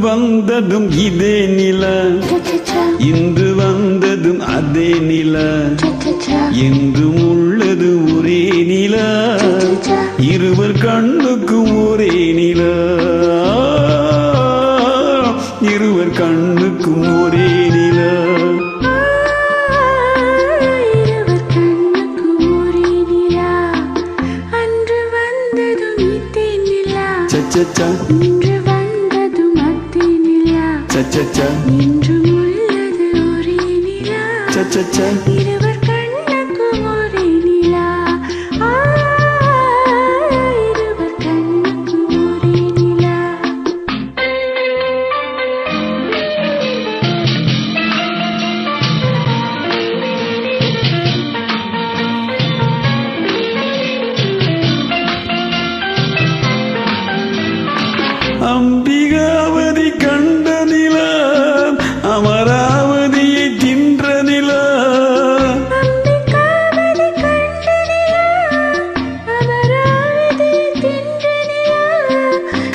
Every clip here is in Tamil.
வந்ததும் இதே நில, இன்று வந்ததும் அதே நில, என்றும் உள்ளது ஒரே நில, இருவர் கண்ணுக்கும் ஒரே நில, இருவர் கண்ணுக்கும் ஒரே நில. இன்று வந்ததும் அதே நிலா, என்றும் உள்ளது ஒரே நிலா, இருவர் கண்ணுக்கும் ஒரே நிலா, இருவர் கண்ணுக்கும் ஒரே நிலா. அம்பிகாவதி கண்ட நில, அமராவதியை தின்ற நில,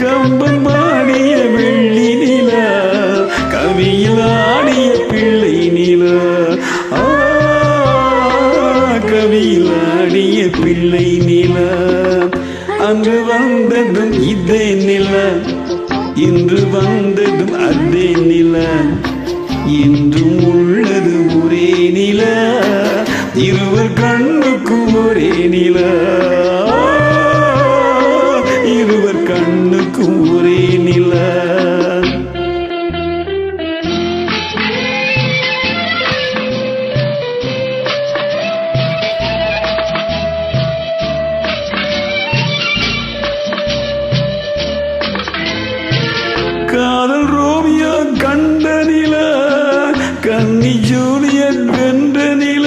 கம்பன் பாடிய வெள்ளி நில, கவியில் ஆடிய பிள்ளை நில, கவியில் ஆடிய பிள்ளை நில. அன்று வந்ததும் இதே நில, இன்று வந்ததும் அதே நில, என்றும் உள்ளது ஒரே நில, இருவர் கண்ணுக்கும் ஒரே நில, இருவர் கண்ணுக்கும் ஒரே நில. காதல் ரோமியோ கண்ட நில, கன்னி ஜூலியட் வென்ற நில,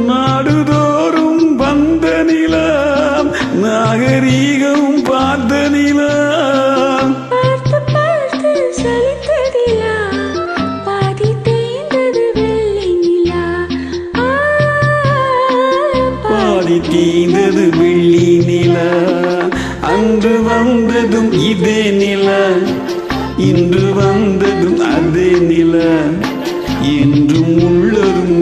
நாடுதோறும் வந்த நில, நாகரீகம் பார்த்த நில, பார்த்து பார்த்து சலித்ததிலா, பாதி தேய்ந்தது வெள்ளி நிலா, பாதி தீந்தது வெள்ளி நில. அன்று வந்ததும் இதே நில, இன்று வந்ததும் அதே நில, என்றும் உள்ளதும்